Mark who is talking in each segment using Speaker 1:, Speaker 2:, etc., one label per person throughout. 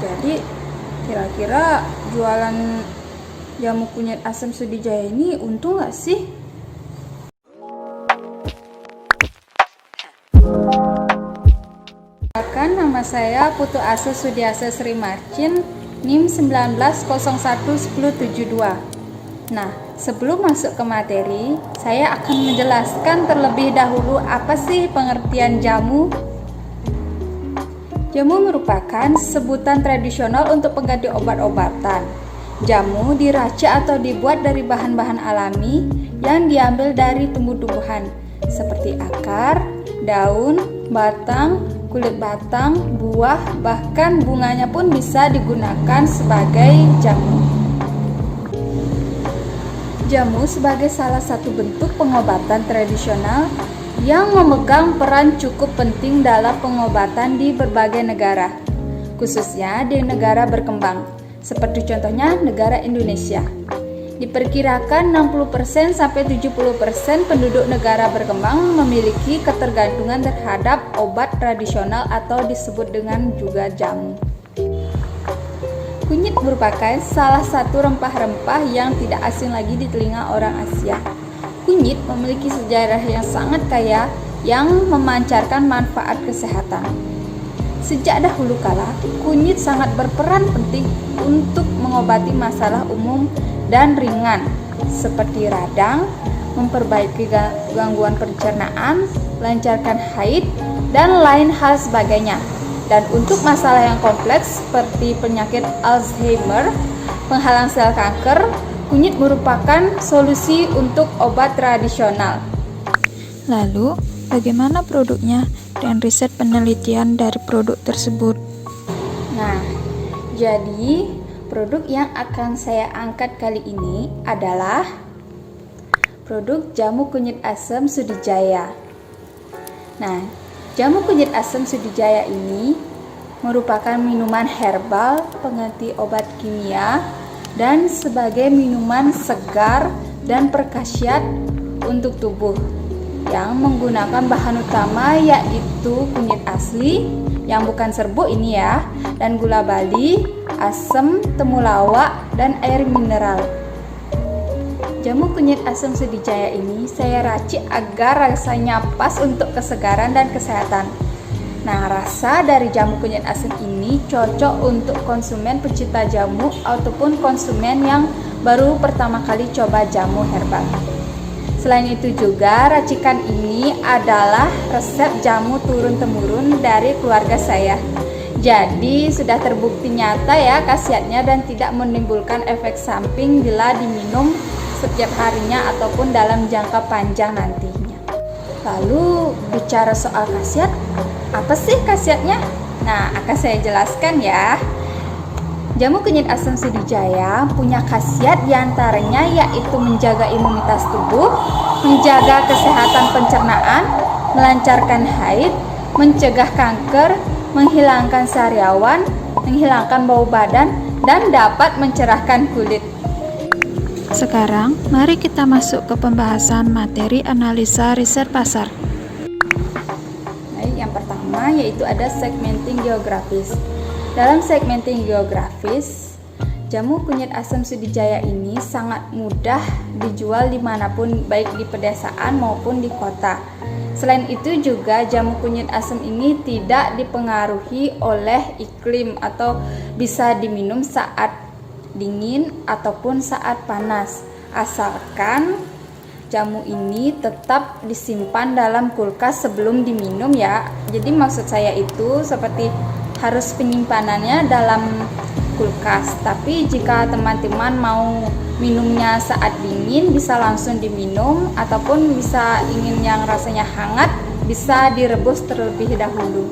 Speaker 1: Jadi kira-kira jualan jamu kunyit asam Sudijaya ini untung gak sih? Nama saya Putu Asa Sudiasa Sri Marcin, NIM 19011072. Nah, sebelum masuk ke materi, saya akan menjelaskan terlebih dahulu apa sih pengertian jamu. Jamu merupakan sebutan tradisional untuk pengganti obat-obatan. Jamu diracik atau dibuat dari bahan-bahan alami yang diambil dari tumbuh-tumbuhan seperti akar, daun, batang, kulit batang, buah, bahkan bunganya pun bisa digunakan sebagai jamu. Jamu sebagai salah satu bentuk pengobatan tradisional yang memegang peran cukup penting dalam pengobatan di berbagai negara, khususnya di negara berkembang, seperti contohnya negara Indonesia. Diperkirakan 60% sampai 70% penduduk negara berkembang memiliki ketergantungan terhadap obat tradisional atau disebut dengan juga jamu. Kunyit merupakan salah satu rempah-rempah yang tidak asing lagi di telinga orang Asia. Kunyit memiliki sejarah yang sangat kaya yang memancarkan manfaat kesehatan. Sejak dahulu kala, kunyit sangat berperan penting untuk mengobati masalah umum dan ringan seperti radang, memperbaiki gangguan pencernaan, melancarkan haid, dan lain hal sebagainya. Dan untuk masalah yang kompleks seperti penyakit Alzheimer, penghalang sel kanker, kunyit merupakan solusi untuk obat tradisional.
Speaker 2: Lalu, bagaimana produknya dan riset penelitian dari produk tersebut?
Speaker 1: Nah, jadi produk yang akan saya angkat kali ini adalah produk jamu kunyit asam Sudijaya. Nah, jamu kunyit asam Sudijaya ini merupakan minuman herbal pengganti obat kimia dan sebagai minuman segar dan berkhasiat untuk tubuh yang menggunakan bahan utama yaitu kunyit asli yang bukan serbuk ini ya, dan gula bali, asam, temulawak, dan air mineral. Jamu kunyit asam Sudijaya ini saya racik agar rasanya pas untuk kesegaran dan kesehatan. Nah, rasa dari jamu kunyit asam ini cocok untuk konsumen pecinta jamu ataupun konsumen yang baru pertama kali coba jamu herbal. Selain itu juga racikan ini adalah resep jamu turun-temurun dari keluarga saya. Jadi sudah terbukti nyata ya khasiatnya dan tidak menimbulkan efek samping bila diminum setiap harinya ataupun dalam jangka panjang nantinya. Lalu bicara soal khasiat, apa sih khasiatnya? Nah, akan saya jelaskan ya. Jamu kunyit asam Sudijaya punya khasiat diantaranya yaitu menjaga imunitas tubuh, menjaga kesehatan pencernaan, melancarkan haid, mencegah kanker, menghilangkan sariawan, menghilangkan bau badan, dan dapat mencerahkan kulit.
Speaker 2: Sekarang, mari kita masuk ke pembahasan materi analisa riset pasar.
Speaker 1: Baik, yang pertama yaitu ada segmenting geografis. Dalam segmenting geografis, jamu kunyit asam Sudijaya ini sangat mudah dijual dimanapun, baik di pedesaan maupun di kota. Selain itu juga jamu kunyit asam ini tidak dipengaruhi oleh iklim atau bisa diminum saat dingin ataupun saat panas, asalkan jamu ini tetap disimpan dalam kulkas sebelum diminum ya. Jadi maksud saya itu seperti harus penyimpanannya dalam kulkas. Tapi jika teman-teman mau minumnya saat dingin bisa langsung diminum, ataupun bisa ingin yang rasanya hangat bisa direbus terlebih dahulu.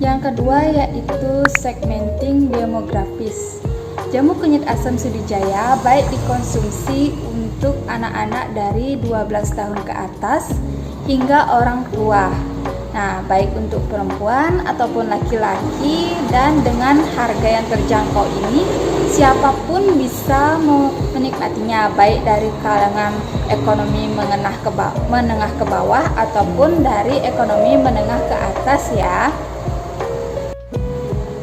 Speaker 1: Yang kedua yaitu segmenting demografis. Jamu kunyit asam Sudijaya baik dikonsumsi untuk anak-anak dari 12 tahun ke atas hingga orang tua. Nah, baik untuk perempuan ataupun laki-laki, dan dengan harga yang terjangkau ini siapapun bisa menikmatinya, baik dari kalangan ekonomi menengah ke bawah ataupun dari ekonomi menengah ke atas ya.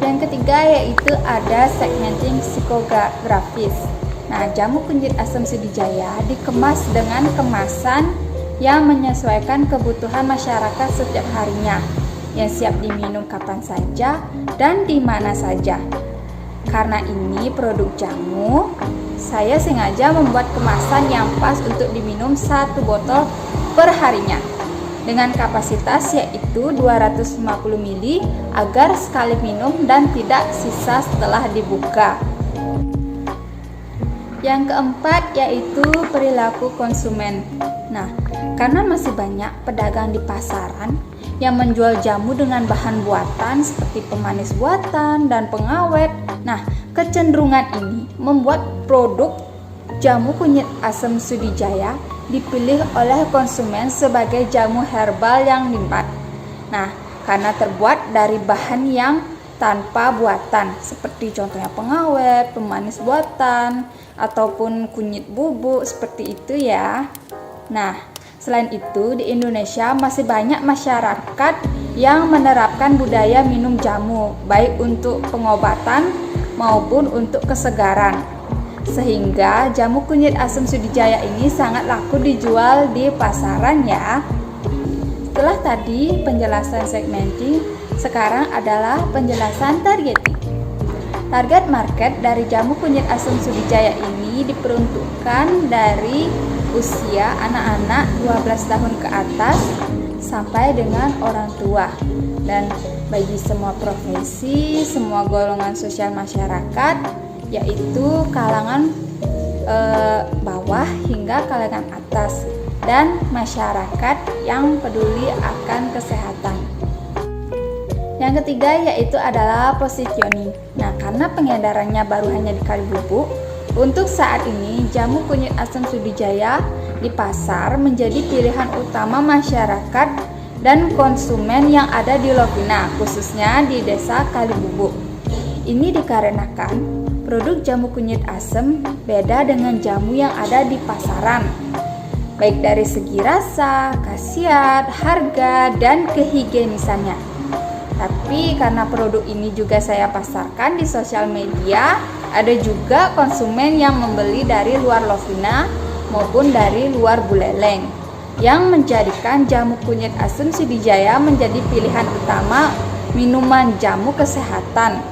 Speaker 1: Yang Yang ketiga yaitu ada segmenting psikografis. Nah, jamu kunyit asam Sudijaya dikemas dengan kemasan yang menyesuaikan kebutuhan masyarakat setiap harinya, yang siap diminum kapan saja dan di mana saja. Karena ini produk jamu, saya sengaja membuat kemasan yang pas untuk diminum 1 botol per harinya dengan kapasitas yaitu 250 ml agar sekali minum dan tidak sisa setelah dibuka. Yang keempat yaitu perilaku konsumen. Nah, karena masih banyak pedagang di pasaran yang menjual jamu dengan bahan buatan seperti pemanis buatan dan pengawet. Nah, kecenderungan ini membuat produk jamu kunyit asam Sudijaya dipilih oleh konsumen sebagai jamu herbal yang nikmat. Nah, karena terbuat dari bahan yang tanpa buatan, seperti contohnya pengawet, pemanis buatan, ataupun kunyit bubuk, seperti itu ya. Nah, selain itu di Indonesia masih banyak masyarakat yang menerapkan budaya minum jamu, baik untuk pengobatan maupun untuk kesegaran. Sehingga jamu kunyit asam Sudijaya ini sangat laku dijual di pasaran ya. Setelah tadi penjelasan segmenting, sekarang adalah penjelasan targeting. Target market dari jamu kunyit asam Sudijaya ini diperuntukkan dari usia anak-anak 12 tahun ke atas sampai dengan orang tua, dan bagi semua profesi, semua golongan sosial masyarakat, yaitu kalangan bawah hingga kalangan atas, dan masyarakat yang peduli akan kesehatan. Yang ketiga yaitu adalah positioning. Nah, karena pengedarannya baru hanya di Kali Bubuk, untuk saat ini jamu kunyit asam Sudijaya di pasar menjadi pilihan utama masyarakat dan konsumen yang ada di Lovina, khususnya di desa Kali Bubuk. Ini dikarenakan produk jamu kunyit asam beda dengan jamu yang ada di pasaran, baik dari segi rasa, khasiat, harga, dan kehigienisannya. Tapi karena produk ini juga saya pasarkan di sosial media, ada juga konsumen yang membeli dari luar Lovina maupun dari luar Buleleng, yang menjadikan jamu kunyit asam Sudijaya menjadi pilihan utama minuman jamu kesehatan.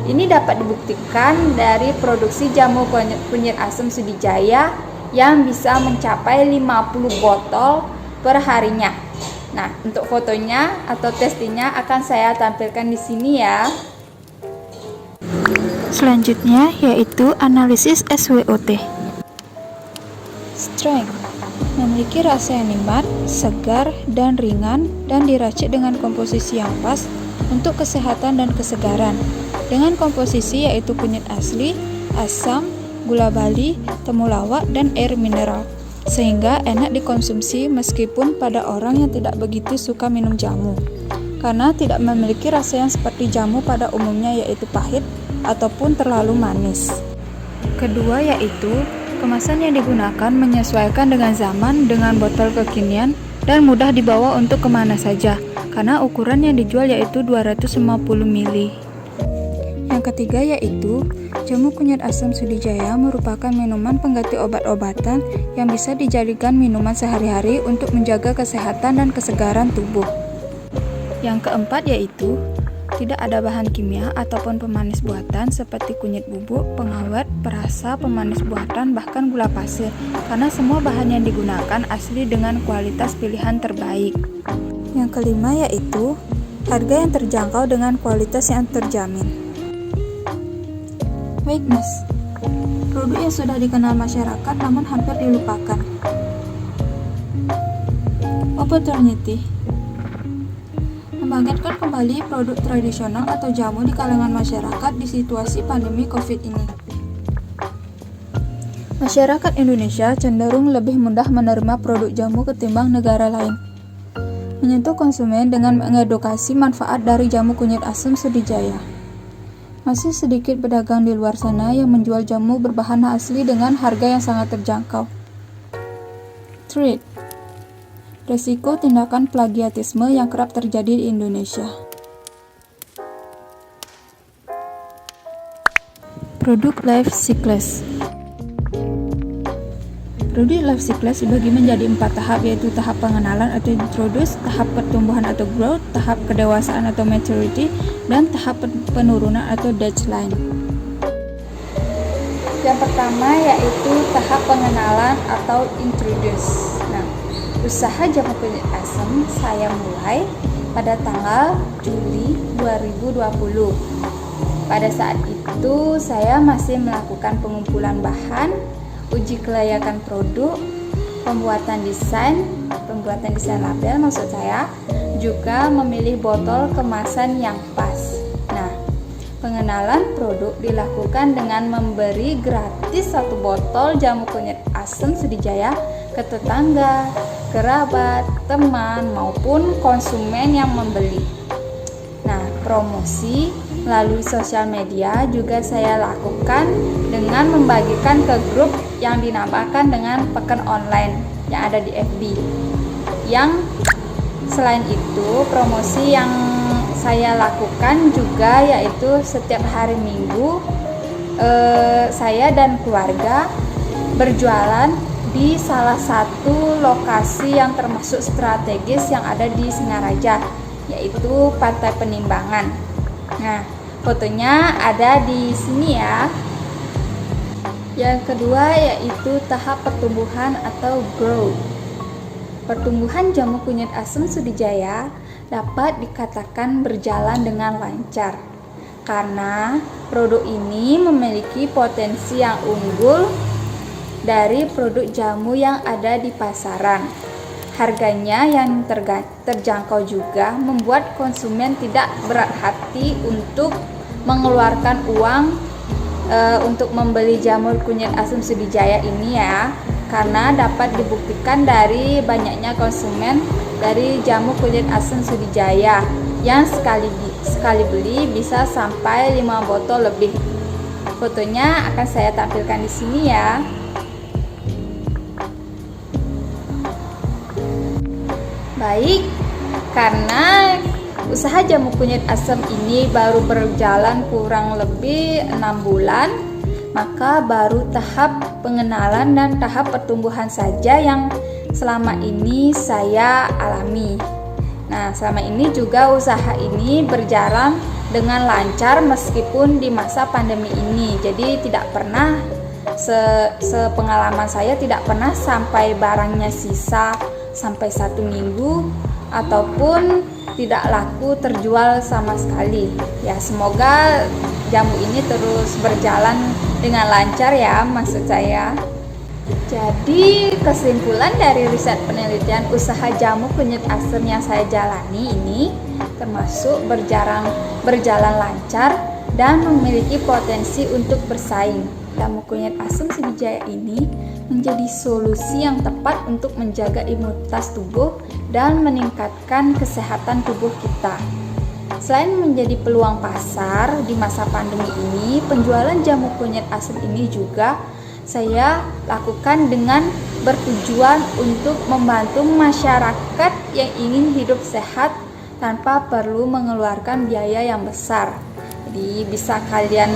Speaker 1: Ini dapat dibuktikan dari produksi jamu kunyit asam Sudijaya yang bisa mencapai 50 botol per harinya. Nah, untuk fotonya atau testingnya akan saya tampilkan di sini ya.
Speaker 2: Selanjutnya yaitu analisis SWOT. Strength memiliki rasa yang nikmat, segar, dan ringan, dan diracik dengan komposisi yang pas untuk kesehatan dan kesegaran. Dengan komposisi yaitu kunyit asli, asam, gula bali, temulawak, dan air mineral, sehingga enak dikonsumsi meskipun pada orang yang tidak begitu suka minum jamu, karena tidak memiliki rasa yang seperti jamu pada umumnya yaitu pahit ataupun terlalu manis. Kedua yaitu kemasan yang digunakan menyesuaikan dengan zaman dengan botol kekinian dan mudah dibawa untuk kemana saja, karena ukuran yang dijual yaitu 250 ml. Yang ketiga yaitu jamu kunyit asam Sudijaya merupakan minuman pengganti obat-obatan yang bisa dijadikan minuman sehari-hari untuk menjaga kesehatan dan kesegaran tubuh. Yang keempat yaitu tidak ada bahan kimia ataupun pemanis buatan seperti kunyit bubuk, pengawet, perasa, pemanis buatan, bahkan gula pasir, karena semua bahan yang digunakan asli dengan kualitas pilihan terbaik. Yang kelima yaitu harga yang terjangkau dengan kualitas yang terjamin. Weakness, produk yang sudah dikenal masyarakat namun hampir dilupakan. Opportunity, membangkitkan kembali produk tradisional atau jamu di kalangan masyarakat di situasi pandemi COVID ini. Masyarakat Indonesia cenderung lebih mudah menerima produk jamu ketimbang negara lain. Menyentuh konsumen dengan mengedukasi manfaat dari jamu kunyit asam Sudijaya. Masih sedikit pedagang di luar sana yang menjual jamu berbahan asli dengan harga yang sangat terjangkau. Threat, resiko tindakan plagiatisme yang kerap terjadi di Indonesia. Produk life cycles. Produk life cycles dibagi menjadi 4 tahap, yaitu tahap pengenalan atau introduce, tahap pertumbuhan atau growth, tahap kedewasaan atau maturity, dan tahap penurunan atau decline.
Speaker 1: Yang pertama yaitu tahap pengenalan atau introduce. Nah, usaha jamu kunyit asam saya mulai pada tanggal Juli 2020. Pada saat itu saya masih melakukan pengumpulan bahan, uji kelayakan produk, pembuatan desain label maksud saya, juga memilih botol kemasan yang pas. Nah, pengenalan produk dilakukan dengan memberi gratis 1 botol jamu kunyit asam Sudijaya ke tetangga, kerabat, teman, maupun konsumen yang membeli. Nah, promosi melalui sosial media juga saya lakukan dengan membagikan ke grup yang dinamakan dengan Pekan Online yang ada di FB. Yang selain itu, promosi yang saya lakukan juga yaitu setiap hari Minggu saya dan keluarga berjualan di salah satu lokasi yang termasuk strategis yang ada di Singaraja, yaitu Pantai Penimbangan. Nah, fotonya ada di sini ya. Yang kedua yaitu tahap pertumbuhan atau growth. Pertumbuhan jamu kunyit asam Sudijaya dapat dikatakan berjalan dengan lancar karena produk ini memiliki potensi yang unggul dari produk jamu yang ada di pasaran. Harganya yang terjangkau juga membuat konsumen tidak berat hati untuk mengeluarkan uang untuk membeli jamu kunyit asam Sudijaya ini ya, karena dapat dibuktikan dari banyaknya konsumen dari jamu kunyit asam Sudijaya yang sekali beli bisa sampai 5 botol lebih. Fotonya akan saya tampilkan di sini ya. Baik, karena usaha jamu kunyit asam ini baru berjalan kurang lebih 6 bulan, maka baru tahap pengenalan dan tahap pertumbuhan saja yang selama ini saya alami. Nah, selama ini juga usaha ini berjalan dengan lancar meskipun di masa pandemi ini. Jadi tidak pernah sepengalaman saya tidak pernah sampai barangnya sisa sampai 1 minggu ataupun tidak laku terjual sama sekali. Ya, semoga jamu ini terus berjalan dengan lancar ya, maksud saya. Jadi kesimpulan dari riset penelitian usaha jamu kunyit asam yang saya jalani ini termasuk berjalan lancar dan memiliki potensi untuk bersaing. Jamu kunyit asam Sudijaya ini menjadi solusi yang tepat untuk menjaga imunitas tubuh dan meningkatkan kesehatan tubuh kita. Selain menjadi peluang pasar di masa pandemi ini, penjualan jamu kunyit asam ini juga saya lakukan dengan bertujuan untuk membantu masyarakat yang ingin hidup sehat tanpa perlu mengeluarkan biaya yang besar. Jadi bisa kalian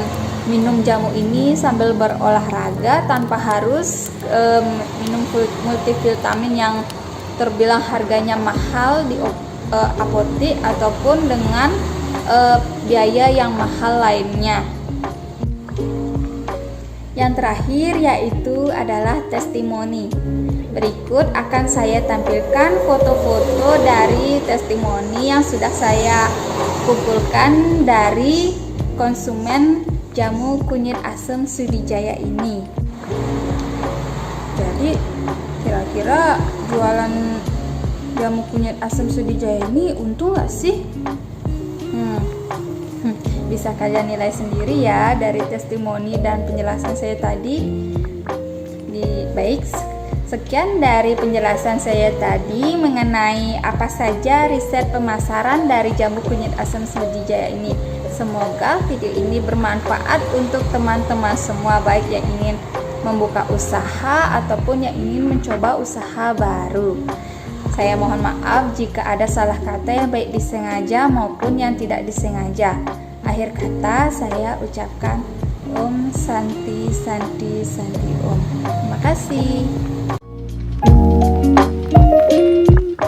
Speaker 1: minum jamu ini sambil berolahraga tanpa harus minum multivitamin yang terbilang harganya mahal di apotek ataupun dengan biaya yang mahal lainnya. Yang terakhir yaitu adalah testimoni. Berikut akan saya tampilkan foto-foto dari testimoni yang sudah saya kumpulkan dari konsumen jamu kunyit asam Sudijaya ini. Jadi kira-kira jualan jamu kunyit asam Sudijaya ini untung gak sih? Bisa kalian nilai sendiri ya dari testimoni dan penjelasan saya tadi. Baik, sekian dari penjelasan saya tadi mengenai apa saja riset pemasaran dari jamu kunyit asam Sudijaya ini. Semoga video ini bermanfaat untuk teman-teman semua, baik yang ingin membuka usaha ataupun yang ingin mencoba usaha baru. Saya mohon maaf jika ada salah kata yang baik disengaja maupun yang tidak disengaja. Akhir kata saya ucapkan Om, Santi, Santi, Santi Om. Terima kasih.